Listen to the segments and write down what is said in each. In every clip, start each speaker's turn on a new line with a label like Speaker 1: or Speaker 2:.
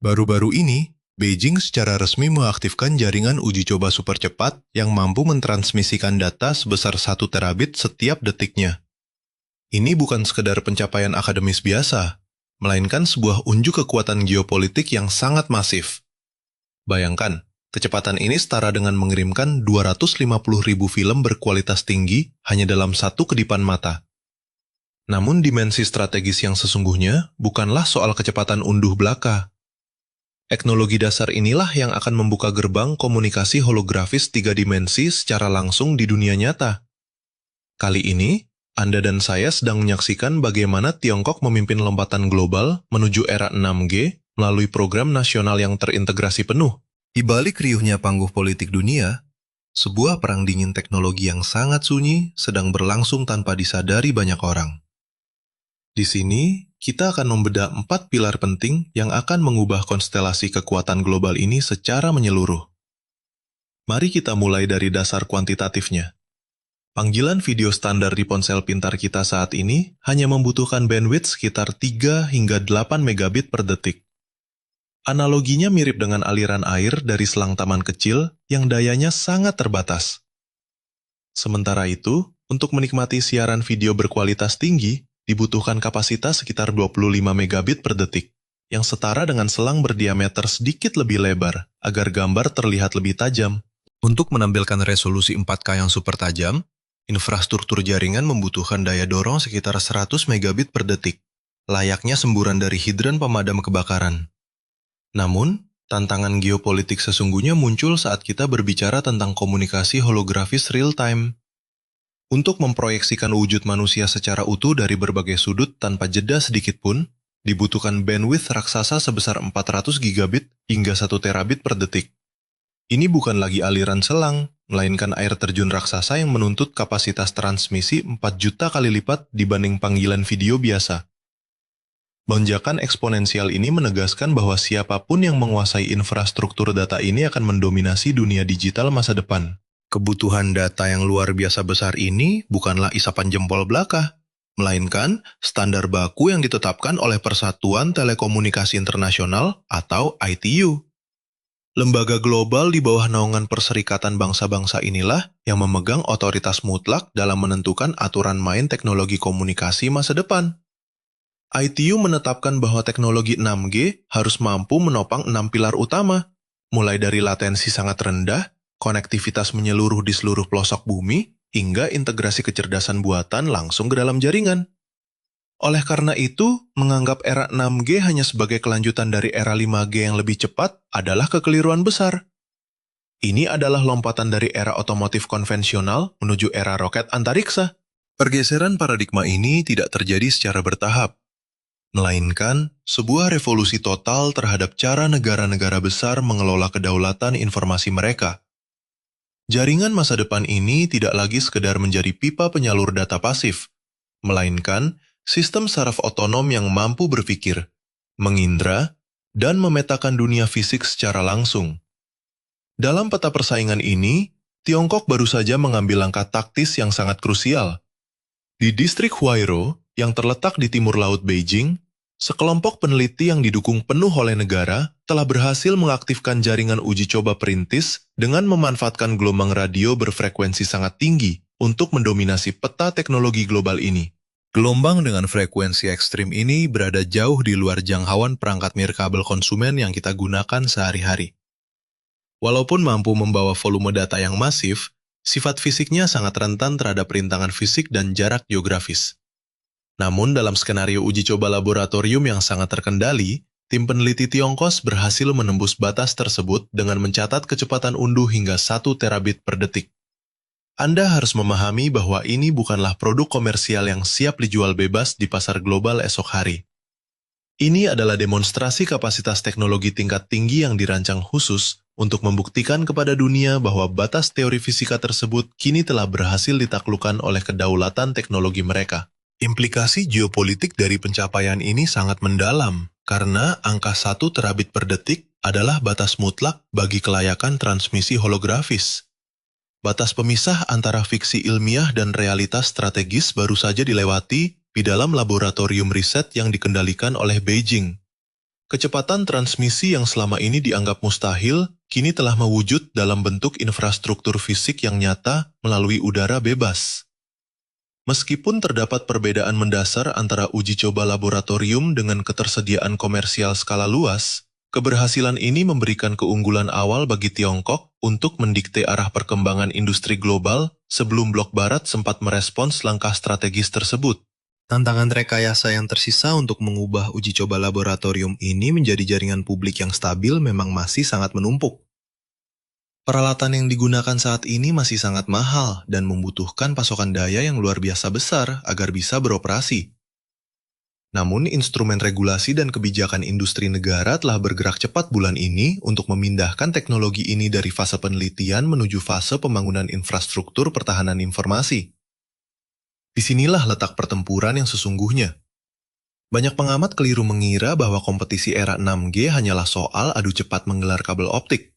Speaker 1: Baru-baru ini, Beijing secara resmi mengaktifkan jaringan uji coba super cepat yang mampu mentransmisikan data sebesar 1 terabit setiap detiknya. Ini bukan sekedar pencapaian akademis biasa, melainkan sebuah unjuk kekuatan geopolitik yang sangat masif. Bayangkan, kecepatan ini setara dengan mengirimkan 250.000 film berkualitas tinggi hanya dalam satu kedipan mata. Namun dimensi strategis yang sesungguhnya bukanlah soal kecepatan unduh belaka. Teknologi dasar inilah yang akan membuka gerbang komunikasi holografis 3 dimensi secara langsung di dunia nyata. Kali ini, Anda dan saya sedang menyaksikan bagaimana Tiongkok memimpin lompatan global menuju era 6G melalui program nasional yang terintegrasi penuh. Di balik riuhnya panggung politik dunia, sebuah perang dingin teknologi yang sangat sunyi sedang berlangsung tanpa disadari banyak orang. Di sini, kita akan membedah 4 pilar penting yang akan mengubah konstelasi kekuatan global ini secara menyeluruh. Mari kita mulai dari dasar kuantitatifnya. Panggilan video standar di ponsel pintar kita saat ini hanya membutuhkan bandwidth sekitar 3 hingga 8 megabit per detik. Analoginya mirip dengan aliran air dari selang taman kecil yang dayanya sangat terbatas. Sementara itu, untuk menikmati siaran video berkualitas tinggi, dibutuhkan kapasitas sekitar 25 megabit per detik, yang setara dengan selang berdiameter sedikit lebih lebar, agar gambar terlihat lebih tajam. Untuk menampilkan resolusi 4K yang super tajam, infrastruktur jaringan membutuhkan daya dorong sekitar 100 megabit per detik, layaknya semburan dari hidran pemadam kebakaran. Namun, tantangan geopolitik sesungguhnya muncul saat kita berbicara tentang komunikasi holografis real-time. Untuk memproyeksikan wujud manusia secara utuh dari berbagai sudut tanpa jeda sedikit pun, dibutuhkan bandwidth raksasa sebesar 400 gigabit hingga 1 terabit per detik. Ini bukan lagi aliran selang, melainkan air terjun raksasa yang menuntut kapasitas transmisi 4 juta kali lipat dibanding panggilan video biasa. Lonjakan eksponensial ini menegaskan bahwa siapapun yang menguasai infrastruktur data ini akan mendominasi dunia digital masa depan. Kebutuhan data yang luar biasa besar ini bukanlah isapan jempol belaka, melainkan standar baku yang ditetapkan oleh Persatuan Telekomunikasi Internasional atau ITU. Lembaga global di bawah naungan Perserikatan Bangsa-Bangsa inilah yang memegang otoritas mutlak dalam menentukan aturan main teknologi komunikasi masa depan. ITU menetapkan bahwa teknologi 6G harus mampu menopang 6 pilar utama, mulai dari latensi sangat rendah, konektivitas menyeluruh di seluruh pelosok bumi, hingga integrasi kecerdasan buatan langsung ke dalam jaringan. Oleh karena itu, menganggap era 6G hanya sebagai kelanjutan dari era 5G yang lebih cepat adalah kekeliruan besar. Ini adalah lompatan dari era otomotif konvensional menuju era roket antariksa. Pergeseran paradigma ini tidak terjadi secara bertahap, melainkan sebuah revolusi total terhadap cara negara-negara besar mengelola kedaulatan informasi mereka. Jaringan masa depan ini tidak lagi sekedar menjadi pipa penyalur data pasif, melainkan sistem saraf otonom yang mampu berpikir, mengindra, dan memetakan dunia fisik secara langsung. Dalam peta persaingan ini, Tiongkok baru saja mengambil langkah taktis yang sangat krusial. Di distrik Huairou, yang terletak di timur laut Beijing, sekelompok peneliti yang didukung penuh oleh negara telah berhasil mengaktifkan jaringan uji coba perintis dengan memanfaatkan gelombang radio berfrekuensi sangat tinggi untuk mendominasi peta teknologi global ini. Gelombang dengan frekuensi ekstrim ini berada jauh di luar jangkauan perangkat nirkabel konsumen yang kita gunakan sehari-hari. Walaupun mampu membawa volume data yang masif, sifat fisiknya sangat rentan terhadap rintangan fisik dan jarak geografis. Namun dalam skenario uji coba laboratorium yang sangat terkendali, tim peneliti Tiongkok berhasil menembus batas tersebut dengan mencatat kecepatan unduh hingga 1 terabit per detik. Anda harus memahami bahwa ini bukanlah produk komersial yang siap dijual bebas di pasar global esok hari. Ini adalah demonstrasi kapasitas teknologi tingkat tinggi yang dirancang khusus untuk membuktikan kepada dunia bahwa batas teori fisika tersebut kini telah berhasil ditaklukkan oleh kedaulatan teknologi mereka. Implikasi geopolitik dari pencapaian ini sangat mendalam, karena angka 1 terabit per detik adalah batas mutlak bagi kelayakan transmisi holografis. Batas pemisah antara fiksi ilmiah dan realitas strategis baru saja dilewati di dalam laboratorium riset yang dikendalikan oleh Beijing. Kecepatan transmisi yang selama ini dianggap mustahil, kini telah mewujud dalam bentuk infrastruktur fisik yang nyata melalui udara bebas. Meskipun terdapat perbedaan mendasar antara uji coba laboratorium dengan ketersediaan komersial skala luas, keberhasilan ini memberikan keunggulan awal bagi Tiongkok untuk mendikte arah perkembangan industri global sebelum blok barat sempat merespons langkah strategis tersebut. Tantangan rekayasa yang tersisa untuk mengubah uji coba laboratorium ini menjadi jaringan publik yang stabil memang masih sangat menumpuk. Peralatan yang digunakan saat ini masih sangat mahal dan membutuhkan pasokan daya yang luar biasa besar agar bisa beroperasi. Namun, instrumen regulasi dan kebijakan industri negara telah bergerak cepat bulan ini untuk memindahkan teknologi ini dari fase penelitian menuju fase pembangunan infrastruktur pertahanan informasi. Disinilah letak pertempuran yang sesungguhnya. Banyak pengamat keliru mengira bahwa kompetisi era 6G hanyalah soal adu cepat menggelar kabel optik.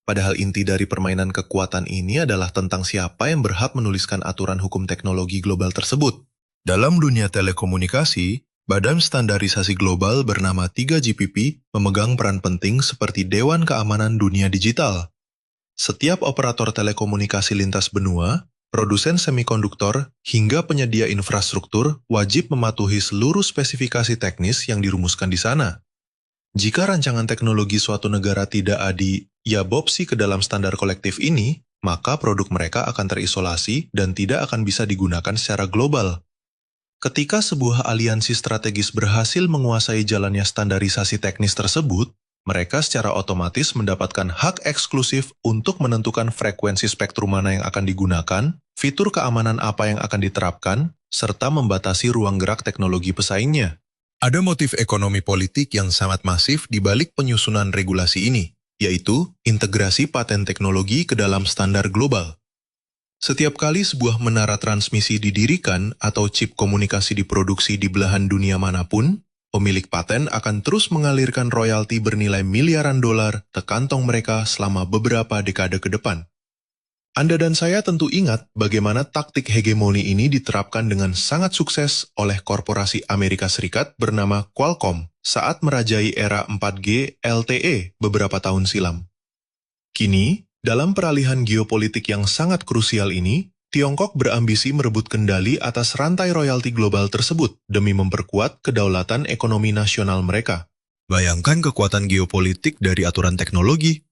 Speaker 1: Padahal inti dari permainan kekuatan ini adalah tentang siapa yang berhak menuliskan aturan hukum teknologi global tersebut. Dalam dunia telekomunikasi, Badan Standarisasi Global bernama 3GPP memegang peran penting seperti Dewan Keamanan Dunia Digital. Setiap operator telekomunikasi lintas benua, produsen semikonduktor, hingga penyedia infrastruktur wajib mematuhi seluruh spesifikasi teknis yang dirumuskan di sana. Jika rancangan teknologi suatu negara tidak adiabopsi ke dalam standar kolektif ini, maka produk mereka akan terisolasi dan tidak akan bisa digunakan secara global. Ketika sebuah aliansi strategis berhasil menguasai jalannya standarisasi teknis tersebut, mereka secara otomatis mendapatkan hak eksklusif untuk menentukan frekuensi spektrum mana yang akan digunakan, fitur keamanan apa yang akan diterapkan, serta membatasi ruang gerak teknologi pesaingnya. Ada motif ekonomi politik yang sangat masif di balik penyusunan regulasi ini, yaitu integrasi paten teknologi ke dalam standar global. Setiap kali sebuah menara transmisi didirikan atau chip komunikasi diproduksi di belahan dunia manapun, pemilik paten akan terus mengalirkan royalti bernilai miliaran dolar ke kantong mereka selama beberapa dekade ke depan. Anda dan saya tentu ingat bagaimana taktik hegemoni ini diterapkan dengan sangat sukses oleh korporasi Amerika Serikat bernama Qualcomm saat merajai era 4G LTE beberapa tahun silam. Kini, dalam peralihan geopolitik yang sangat krusial ini, Tiongkok berambisi merebut kendali atas rantai royalti global tersebut demi memperkuat kedaulatan ekonomi nasional mereka. Bayangkan kekuatan geopolitik dari aturan teknologi.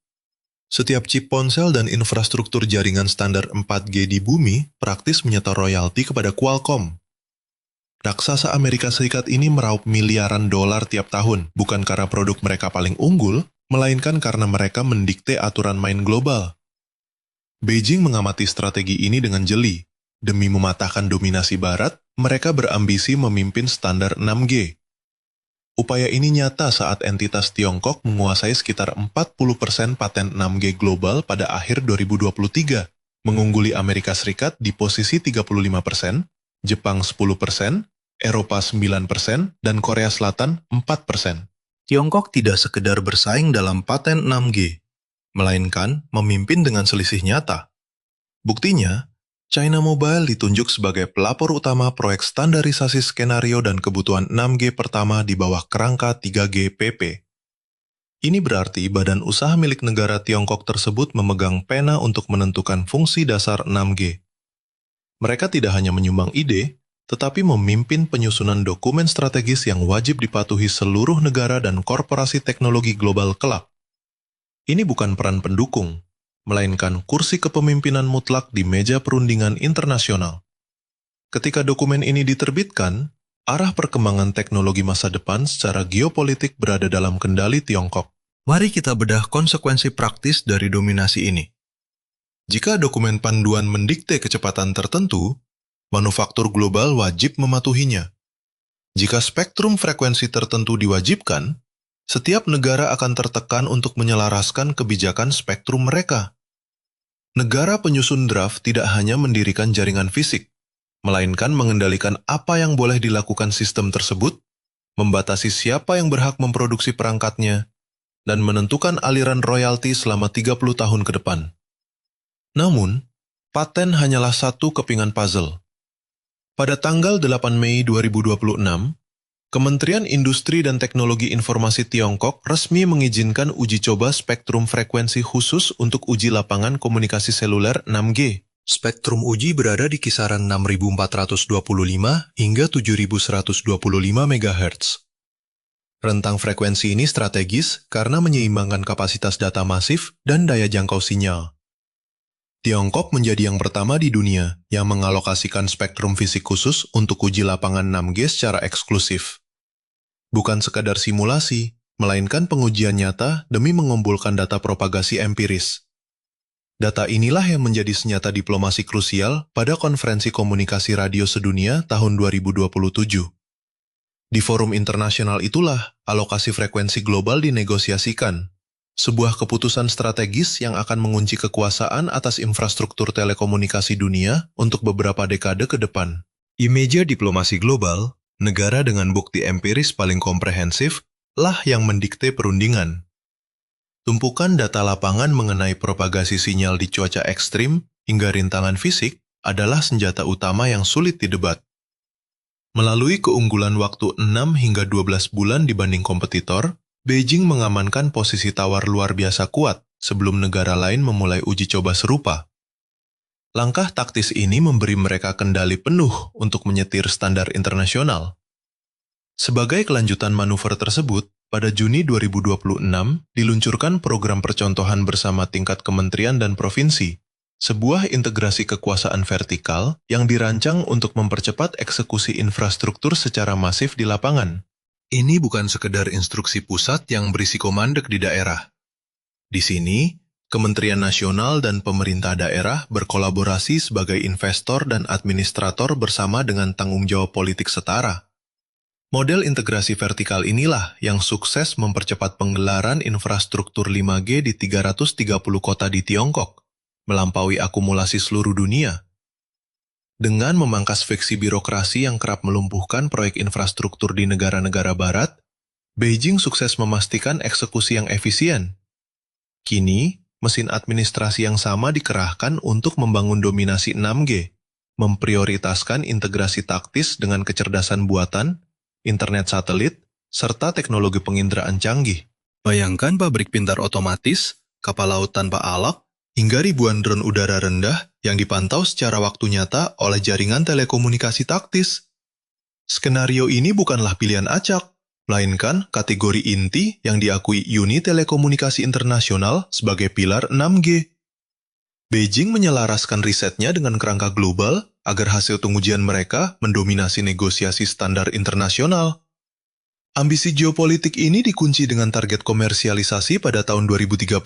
Speaker 1: Setiap chip ponsel dan infrastruktur jaringan standar 4G di bumi praktis menyetor royalti kepada Qualcomm. Raksasa Amerika Serikat ini meraup miliaran dolar tiap tahun, bukan karena produk mereka paling unggul, melainkan karena mereka mendikte aturan main global. Beijing mengamati strategi ini dengan jeli. Demi mematahkan dominasi Barat, mereka berambisi memimpin standar 6G. Upaya ini nyata saat entitas Tiongkok menguasai sekitar 40% paten 6G global pada akhir 2023, mengungguli Amerika Serikat di posisi 35%, Jepang 10%, Eropa 9%, dan Korea Selatan 4%. Tiongkok tidak sekedar bersaing dalam paten 6G, melainkan memimpin dengan selisih nyata. Buktinya, China Mobile ditunjuk sebagai pelapor utama proyek standarisasi skenario dan kebutuhan 6G pertama di bawah kerangka 3GPP. Ini berarti badan usaha milik negara Tiongkok tersebut memegang pena untuk menentukan fungsi dasar 6G. Mereka tidak hanya menyumbang ide, tetapi memimpin penyusunan dokumen strategis yang wajib dipatuhi seluruh negara dan korporasi teknologi global kelak. Ini bukan peran pendukung, melainkan kursi kepemimpinan mutlak di meja perundingan internasional. Ketika dokumen ini diterbitkan, arah perkembangan teknologi masa depan secara geopolitik berada dalam kendali Tiongkok. Mari kita bedah konsekuensi praktis dari dominasi ini. Jika dokumen panduan mendikte kecepatan tertentu, manufaktur global wajib mematuhinya. Jika spektrum frekuensi tertentu diwajibkan, setiap negara akan tertekan untuk menyelaraskan kebijakan spektrum mereka. Negara penyusun draft tidak hanya mendirikan jaringan fisik, melainkan mengendalikan apa yang boleh dilakukan sistem tersebut, membatasi siapa yang berhak memproduksi perangkatnya, dan menentukan aliran royalti selama 30 tahun ke depan. Namun, paten hanyalah satu kepingan puzzle. Pada tanggal 8 Mei 2026, Kementerian Industri dan Teknologi Informasi Tiongkok resmi mengizinkan uji coba spektrum frekuensi khusus untuk uji lapangan komunikasi seluler 6G. Spektrum uji berada di kisaran 6.425 hingga 7.125 MHz. Rentang frekuensi ini strategis karena menyeimbangkan kapasitas data masif dan daya jangkau sinyal. Tiongkok menjadi yang pertama di dunia yang mengalokasikan spektrum fisik khusus untuk uji lapangan 6G secara eksklusif. Bukan sekadar simulasi, melainkan pengujian nyata demi mengumpulkan data propagasi empiris. Data inilah yang menjadi senjata diplomasi krusial pada Konferensi Komunikasi Radio Sedunia tahun 2027. Di forum internasional itulah alokasi frekuensi global dinegosiasikan, sebuah keputusan strategis yang akan mengunci kekuasaan atas infrastruktur telekomunikasi dunia untuk beberapa dekade ke depan. Di meja diplomasi global, negara dengan bukti empiris paling komprehensif lah yang mendikte perundingan. Tumpukan data lapangan mengenai propagasi sinyal di cuaca ekstrim hingga rintangan fisik adalah senjata utama yang sulit didebat. Melalui keunggulan waktu 6 hingga 12 bulan dibanding kompetitor, Beijing mengamankan posisi tawar luar biasa kuat sebelum negara lain memulai uji coba serupa. Langkah taktis ini memberi mereka kendali penuh untuk menyetir standar internasional. Sebagai kelanjutan manuver tersebut, pada Juni 2026 diluncurkan program percontohan bersama tingkat kementerian dan provinsi, sebuah integrasi kekuasaan vertikal yang dirancang untuk mempercepat eksekusi infrastruktur secara masif di lapangan. Ini bukan sekedar instruksi pusat yang berisiko mandek di daerah. Di sini, Kementerian Nasional dan pemerintah daerah berkolaborasi sebagai investor dan administrator bersama dengan tanggung jawab politik setara. Model integrasi vertikal inilah yang sukses mempercepat penggelaran infrastruktur 5G di 330 kota di Tiongkok, melampaui akumulasi seluruh dunia. Dengan memangkas friksi birokrasi yang kerap melumpuhkan proyek infrastruktur di negara-negara barat, Beijing sukses memastikan eksekusi yang efisien. Kini, mesin administrasi yang sama dikerahkan untuk membangun dominasi 6G, memprioritaskan integrasi taktis dengan kecerdasan buatan, internet satelit, serta teknologi penginderaan canggih. Bayangkan pabrik pintar otomatis, kapal laut tanpa awak, hingga ribuan drone udara rendah yang dipantau secara waktu nyata oleh jaringan telekomunikasi taktis. Skenario ini bukanlah pilihan acak, melainkan kategori inti yang diakui Uni Telekomunikasi Internasional sebagai pilar 6G. Beijing menyelaraskan risetnya dengan kerangka global agar hasil pengujian mereka mendominasi negosiasi standar internasional. Ambisi geopolitik ini dikunci dengan target komersialisasi pada tahun 2030.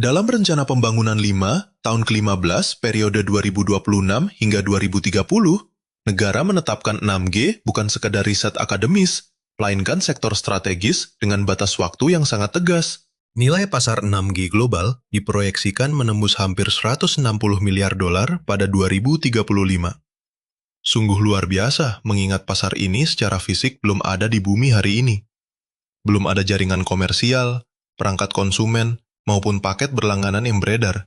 Speaker 1: Dalam rencana pembangunan 5, tahun ke-15 periode 2026 hingga 2030, negara menetapkan 6G bukan sekadar riset akademis, melainkan sektor strategis dengan batas waktu yang sangat tegas. Nilai pasar 6G global diproyeksikan menembus hampir 160 miliar dolar pada 2035. Sungguh luar biasa mengingat pasar ini secara fisik belum ada di bumi hari ini. Belum ada jaringan komersial, perangkat konsumen, maupun paket berlangganan yang beredar.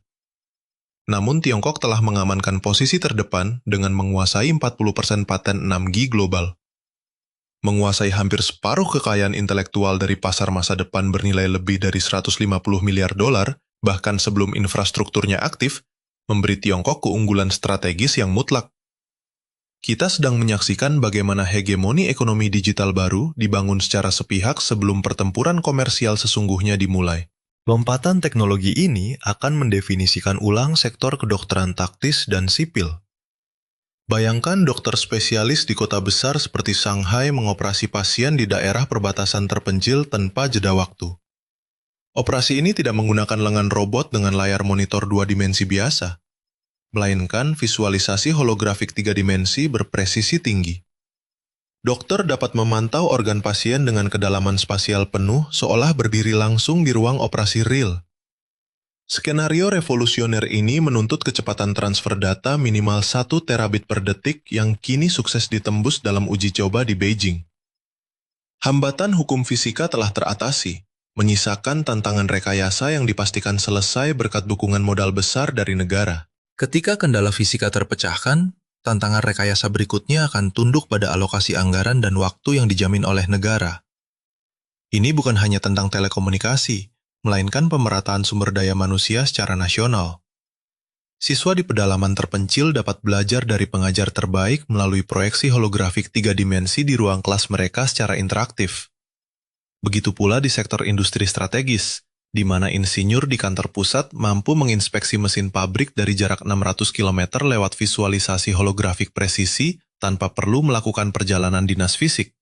Speaker 1: Namun Tiongkok telah mengamankan posisi terdepan dengan menguasai 40% paten 6G global. Menguasai hampir separuh kekayaan intelektual dari pasar masa depan bernilai lebih dari 150 miliar dolar, bahkan sebelum infrastrukturnya aktif, memberi Tiongkok keunggulan strategis yang mutlak. Kita sedang menyaksikan bagaimana hegemoni ekonomi digital baru dibangun secara sepihak sebelum pertempuran komersial sesungguhnya dimulai. Lompatan teknologi ini akan mendefinisikan ulang sektor kedokteran taktis dan sipil. Bayangkan dokter spesialis di kota besar seperti Shanghai mengoperasi pasien di daerah perbatasan terpencil tanpa jeda waktu. Operasi ini tidak menggunakan lengan robot dengan layar monitor 2 dimensi biasa, melainkan visualisasi holografik 3 dimensi berpresisi tinggi. Dokter dapat memantau organ pasien dengan kedalaman spasial penuh seolah berdiri langsung di ruang operasi real. Skenario revolusioner ini menuntut kecepatan transfer data minimal 1 terabit per detik yang kini sukses ditembus dalam uji coba di Beijing. Hambatan hukum fisika telah teratasi, menyisakan tantangan rekayasa yang dipastikan selesai berkat dukungan modal besar dari negara. Ketika kendala fisika terpecahkan, Tantangan rekayasa berikutnya akan tunduk pada alokasi anggaran dan waktu yang dijamin oleh negara. Ini bukan hanya tentang telekomunikasi, melainkan pemerataan sumber daya manusia secara nasional. Siswa di pedalaman terpencil dapat belajar dari pengajar terbaik melalui proyeksi holografik 3 dimensi di ruang kelas mereka secara interaktif. Begitu pula di sektor industri strategis, di mana insinyur di kantor pusat mampu menginspeksi mesin pabrik dari jarak 600 km lewat visualisasi holografik presisi tanpa perlu melakukan perjalanan dinas fisik.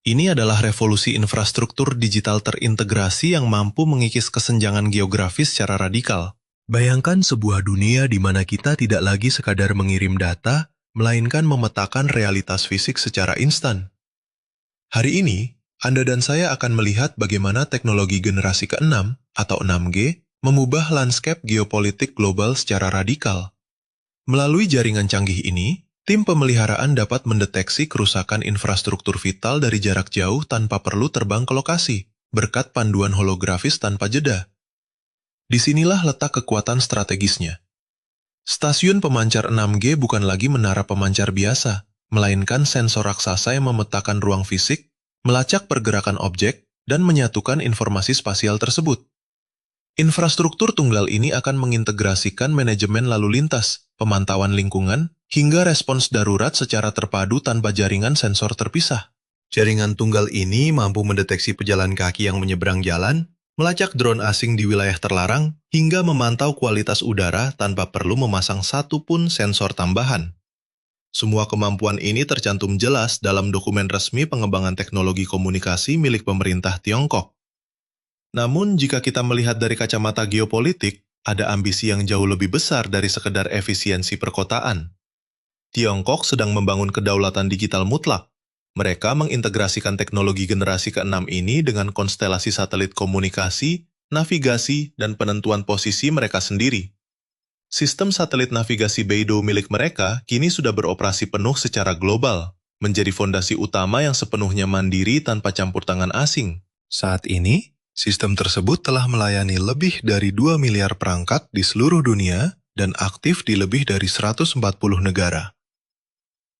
Speaker 1: Ini adalah revolusi infrastruktur digital terintegrasi yang mampu mengikis kesenjangan geografis secara radikal. Bayangkan sebuah dunia di mana kita tidak lagi sekadar mengirim data, melainkan memetakan realitas fisik secara instan. Hari ini, Anda dan saya akan melihat bagaimana teknologi generasi ke-6 atau 6G mengubah lanskap geopolitik global secara radikal. Melalui jaringan canggih ini, tim pemeliharaan dapat mendeteksi kerusakan infrastruktur vital dari jarak jauh tanpa perlu terbang ke lokasi, berkat panduan holografis tanpa jeda. Disinilah letak kekuatan strategisnya. Stasiun pemancar 6G bukan lagi menara pemancar biasa, melainkan sensor raksasa yang memetakan ruang fisik, melacak pergerakan objek, dan menyatukan informasi spasial tersebut. Infrastruktur tunggal ini akan mengintegrasikan manajemen lalu lintas, pemantauan lingkungan, hingga respons darurat secara terpadu tanpa jaringan sensor terpisah. Jaringan tunggal ini mampu mendeteksi pejalan kaki yang menyeberang jalan, melacak drone asing di wilayah terlarang, hingga memantau kualitas udara tanpa perlu memasang satu pun sensor tambahan. Semua kemampuan ini tercantum jelas dalam dokumen resmi pengembangan teknologi komunikasi milik pemerintah Tiongkok. Namun, jika kita melihat dari kacamata geopolitik, ada ambisi yang jauh lebih besar dari sekedar efisiensi perkotaan. Tiongkok sedang membangun kedaulatan digital mutlak. Mereka mengintegrasikan teknologi generasi ke-6 ini dengan konstelasi satelit komunikasi, navigasi, dan penentuan posisi mereka sendiri. Sistem satelit navigasi Beidou milik mereka kini sudah beroperasi penuh secara global, menjadi fondasi utama yang sepenuhnya mandiri tanpa campur tangan asing. Saat ini, sistem tersebut telah melayani lebih dari 2 miliar perangkat di seluruh dunia dan aktif di lebih dari 140 negara.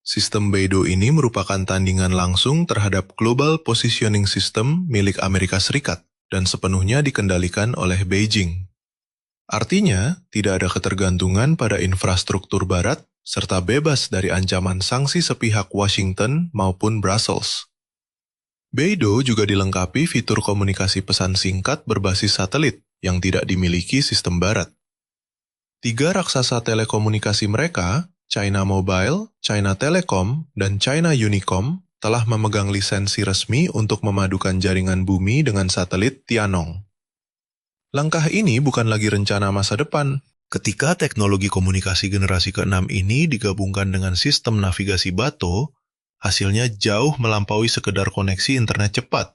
Speaker 1: Sistem Beidou ini merupakan tandingan langsung terhadap Global Positioning System milik Amerika Serikat dan sepenuhnya dikendalikan oleh Beijing. Artinya, tidak ada ketergantungan pada infrastruktur barat serta bebas dari ancaman sanksi sepihak Washington maupun Brussels. Beidou juga dilengkapi fitur komunikasi pesan singkat berbasis satelit yang tidak dimiliki sistem barat. 3 raksasa telekomunikasi mereka, China Mobile, China Telecom, dan China Unicom, telah memegang lisensi resmi untuk memadukan jaringan bumi dengan satelit Tianong. Langkah ini bukan lagi rencana masa depan. Ketika teknologi komunikasi generasi ke-6 ini digabungkan dengan sistem navigasi Bato, hasilnya jauh melampaui sekedar koneksi internet cepat.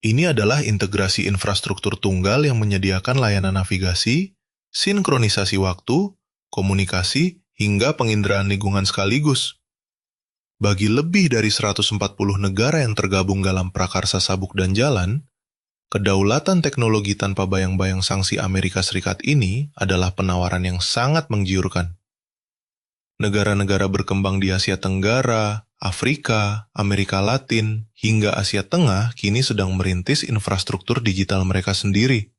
Speaker 1: Ini adalah integrasi infrastruktur tunggal yang menyediakan layanan navigasi, sinkronisasi waktu, komunikasi, hingga penginderaan lingkungan sekaligus. Bagi lebih dari 140 negara yang tergabung dalam prakarsa sabuk dan jalan, kedaulatan teknologi tanpa bayang-bayang sanksi Amerika Serikat ini adalah penawaran yang sangat menggiurkan. Negara-negara berkembang di Asia Tenggara, Afrika, Amerika Latin, hingga Asia Tengah kini sedang merintis infrastruktur digital mereka sendiri.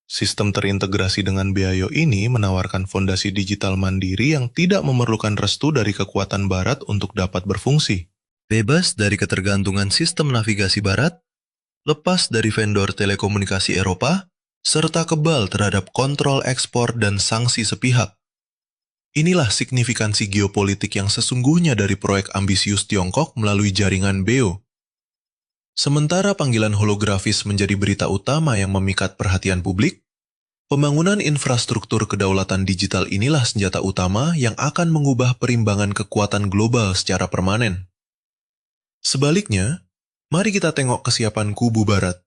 Speaker 1: Sistem terintegrasi dengan Beayo ini menawarkan fondasi digital mandiri yang tidak memerlukan restu dari kekuatan barat untuk dapat berfungsi. Bebas dari ketergantungan sistem navigasi barat, lepas dari vendor telekomunikasi Eropa, serta kebal terhadap kontrol ekspor dan sanksi sepihak. Inilah signifikansi geopolitik yang sesungguhnya dari proyek ambisius Tiongkok melalui jaringan Beo. Sementara panggilan holografis menjadi berita utama yang memikat perhatian publik, pembangunan infrastruktur kedaulatan digital inilah senjata utama yang akan mengubah perimbangan kekuatan global secara permanen. Sebaliknya, mari kita tengok kesiapan kubu barat.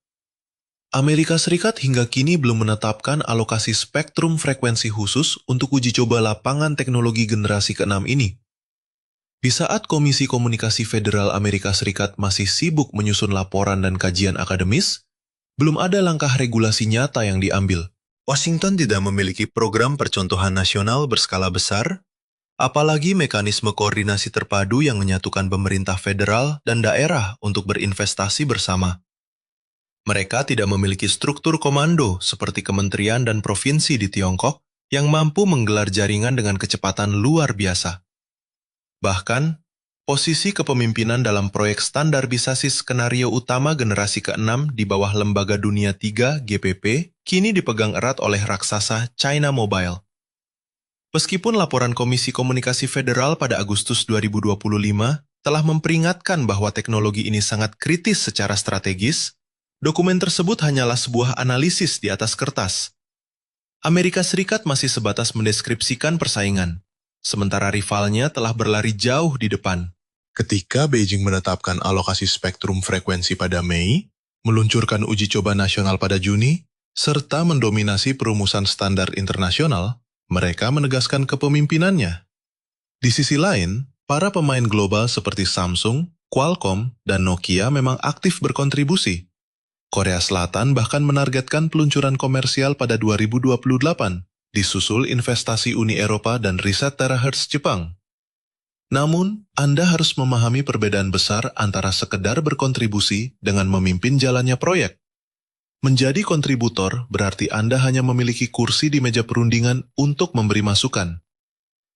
Speaker 1: Amerika Serikat hingga kini belum menetapkan alokasi spektrum frekuensi khusus untuk uji coba lapangan teknologi generasi ke-6 ini. Di saat Komisi Komunikasi Federal Amerika Serikat masih sibuk menyusun laporan dan kajian akademis, belum ada langkah regulasi nyata yang diambil. Washington tidak memiliki program percontohan nasional berskala besar, Apalagi mekanisme koordinasi terpadu yang menyatukan pemerintah federal dan daerah untuk berinvestasi bersama. Mereka tidak memiliki struktur komando seperti kementerian dan provinsi di Tiongkok yang mampu menggelar jaringan dengan kecepatan luar biasa. Bahkan, posisi kepemimpinan dalam proyek standarisasi skenario utama generasi ke-6 di bawah Lembaga Dunia 3 GPP kini dipegang erat oleh raksasa China Mobile. Meskipun laporan Komisi Komunikasi Federal pada Agustus 2025 telah memperingatkan bahwa teknologi ini sangat kritis secara strategis, dokumen tersebut hanyalah sebuah analisis di atas kertas. Amerika Serikat masih sebatas mendeskripsikan persaingan, sementara rivalnya telah berlari jauh di depan. Ketika Beijing menetapkan alokasi spektrum frekuensi pada Mei, meluncurkan uji coba nasional pada Juni, serta mendominasi perumusan standar internasional, mereka menegaskan kepemimpinannya. Di sisi lain, para pemain global seperti Samsung, Qualcomm, dan Nokia memang aktif berkontribusi. Korea Selatan bahkan menargetkan peluncuran komersial pada 2028, disusul investasi Uni Eropa dan riset terahertz Jepang. Namun, Anda harus memahami perbedaan besar antara sekedar berkontribusi dengan memimpin jalannya proyek. Menjadi kontributor berarti Anda hanya memiliki kursi di meja perundingan untuk memberi masukan.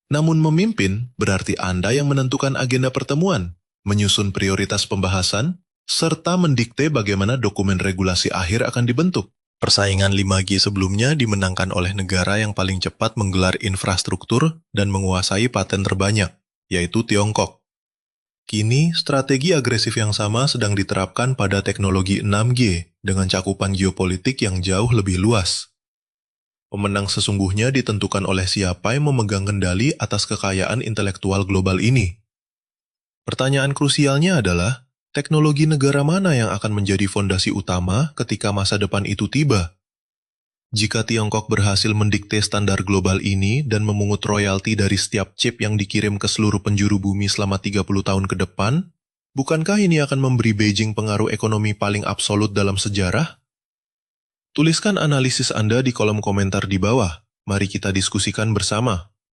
Speaker 1: Namun memimpin berarti Anda yang menentukan agenda pertemuan, menyusun prioritas pembahasan, serta mendikte bagaimana dokumen regulasi akhir akan dibentuk. Persaingan 5G sebelumnya dimenangkan oleh negara yang paling cepat menggelar infrastruktur dan menguasai paten terbanyak, yaitu Tiongkok. Kini, strategi agresif yang sama sedang diterapkan pada teknologi 6G dengan cakupan geopolitik yang jauh lebih luas. Pemenang sesungguhnya ditentukan oleh siapa yang memegang kendali atas kekayaan intelektual global ini. Pertanyaan krusialnya adalah, teknologi negara mana yang akan menjadi fondasi utama ketika masa depan itu tiba? Jika Tiongkok berhasil mendikte standar global ini dan memungut royalti dari setiap chip yang dikirim ke seluruh penjuru bumi selama 30 tahun ke depan, bukankah ini akan memberi Beijing pengaruh ekonomi paling absolut dalam sejarah? Tuliskan analisis Anda di kolom komentar di bawah. Mari kita diskusikan bersama.